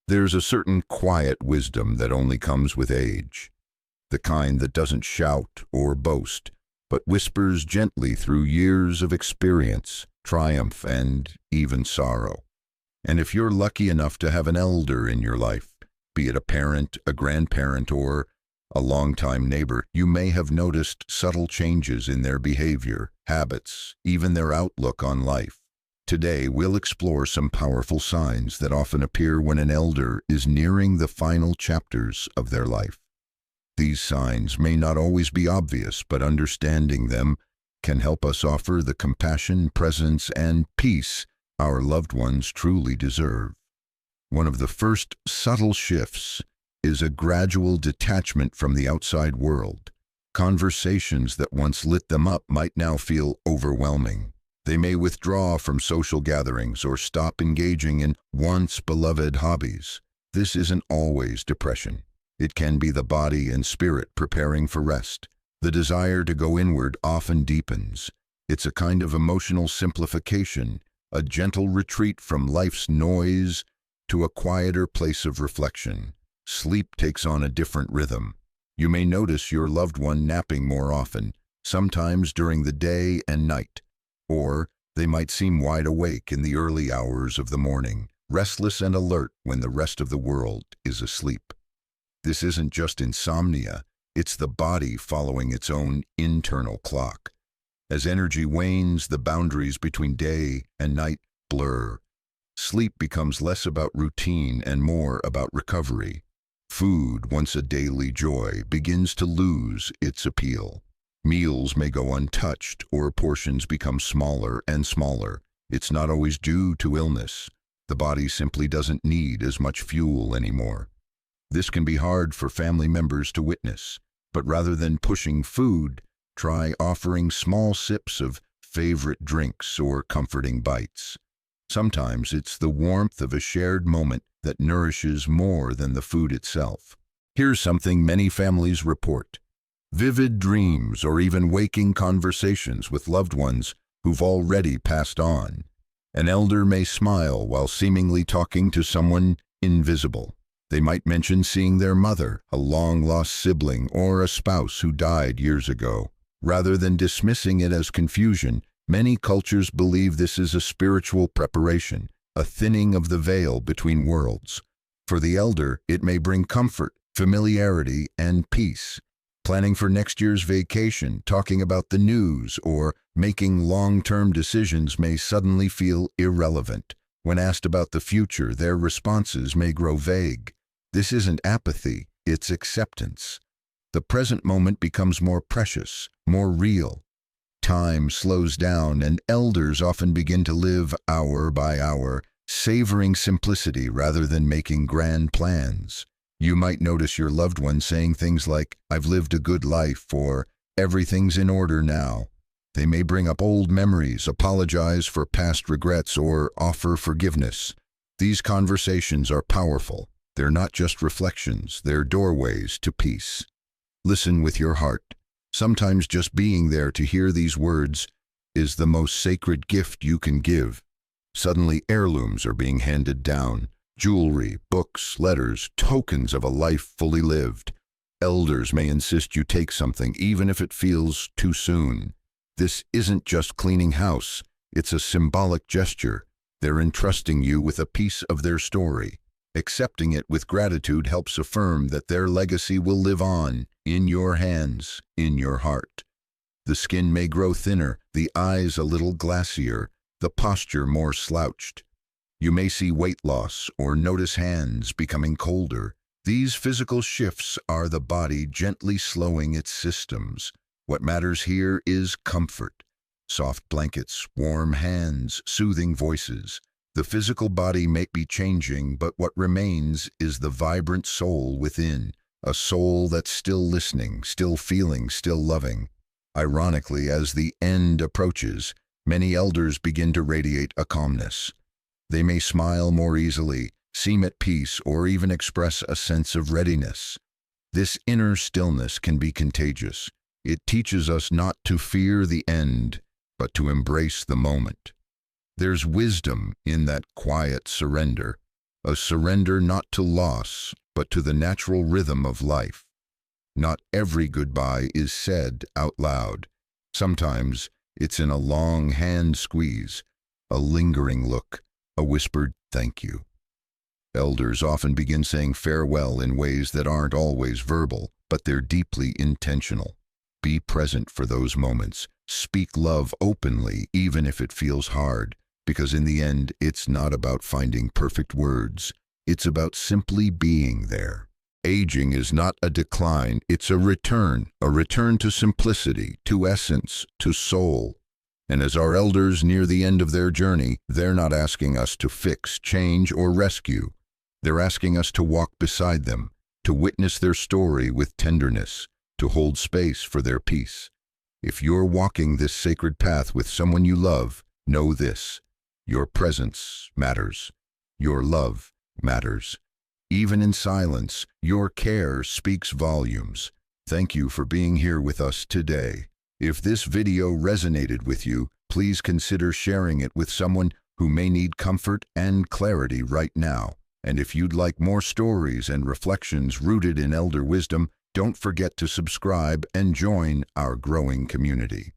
There's a certain quiet wisdom that only comes with age, the kind that doesn't shout or boast, but whispers gently through years of experience, triumph, and even sorrow. And if you're lucky enough to have an elder in your life, be it a parent, a grandparent, or a longtime neighbor, you may have noticed subtle changes in their behavior, habits, even their outlook on life. Today, we'll explore some powerful signs that often appear when an elder is nearing the final chapters of their life. These signs may not always be obvious, but understanding them can help us offer the compassion, presence, and peace our loved ones truly deserve. One of the first subtle shifts is a gradual detachment from the outside world. Conversations that once lit them up might now feel overwhelming. They may withdraw from social gatherings or stop engaging in once beloved hobbies. This isn't always depression. It can be the body and spirit preparing for rest. The desire to go inward often deepens. It's a kind of emotional simplification, a gentle retreat from life's noise to a quieter place of reflection. Sleep takes on a different rhythm. You may notice your loved one napping more often, sometimes during the day and night. Or they might seem wide awake in the early hours of the morning, restless and alert when the rest of the world is asleep. This isn't just insomnia, it's the body following its own internal clock. As energy wanes, the boundaries between day and night blur. Sleep becomes less about routine and more about recovery. Food, once a daily joy, begins to lose its appeal. Meals may go untouched, or portions become smaller and smaller. It's not always due to illness. The body simply doesn't need as much fuel anymore. This can be hard for family members to witness, but rather than pushing food, try offering small sips of favorite drinks or comforting bites. Sometimes it's the warmth of a shared moment that nourishes more than the food itself. Here's something many families report: vivid dreams or even waking conversations with loved ones who've already passed on. An elder may smile while seemingly talking to someone invisible. They might mention seeing their mother, a long-lost sibling, or a spouse who died years ago. Rather than dismissing it as confusion, many cultures believe this is a spiritual preparation, a thinning of the veil between worlds. For the elder, it may bring comfort, familiarity, and peace. Planning for next year's vacation, talking about the news, or making long-term decisions may suddenly feel irrelevant. When asked about the future, their responses may grow vague. This isn't apathy, it's acceptance. The present moment becomes more precious, more real. Time slows down, and elders often begin to live hour by hour, savoring simplicity rather than making grand plans. You might notice your loved one saying things like, "I've lived a good life," or "everything's in order now." They may bring up old memories, apologize for past regrets, or offer forgiveness. These conversations are powerful. They're not just reflections, they're doorways to peace. Listen with your heart. Sometimes just being there to hear these words is the most sacred gift you can give. Suddenly, heirlooms are being handed down. Jewelry, books, letters, tokens of a life fully lived. Elders may insist you take something, even if it feels too soon. This isn't just cleaning house, it's a symbolic gesture. They're entrusting you with a piece of their story. Accepting it with gratitude helps affirm that their legacy will live on, in your hands, in your heart. The skin may grow thinner, the eyes a little glassier, the posture more slouched. You may see weight loss or notice hands becoming colder. These physical shifts are the body gently slowing its systems. What matters here is comfort. Soft blankets, warm hands, soothing voices. The physical body may be changing, but what remains is the vibrant soul within, a soul that's still listening, still feeling, still loving. Ironically, as the end approaches, many elders begin to radiate a calmness. They may smile more easily, seem at peace, or even express a sense of readiness. This inner stillness can be contagious. It teaches us not to fear the end, but to embrace the moment. There's wisdom in that quiet surrender, a surrender not to loss, but to the natural rhythm of life. Not every goodbye is said out loud. Sometimes it's in a long hand squeeze, a lingering look, a whispered thank you. Elders often begin saying farewell in ways that aren't always verbal, but they're deeply intentional. Be present for those moments. Speak love openly, even if it feels hard, because in the end, it's not about finding perfect words. It's about simply being there. Aging is not a decline, it's a return to simplicity, to essence, to soul. And as our elders near the end of their journey, they're not asking us to fix, change, or rescue. They're asking us to walk beside them, to witness their story with tenderness, to hold space for their peace. If you're walking this sacred path with someone you love, know this: your presence matters. Your love matters. Even in silence, your care speaks volumes. Thank you for being here with us today. If this video resonated with you, please consider sharing it with someone who may need comfort and clarity right now. And if you'd like more stories and reflections rooted in elder wisdom, don't forget to subscribe and join our growing community.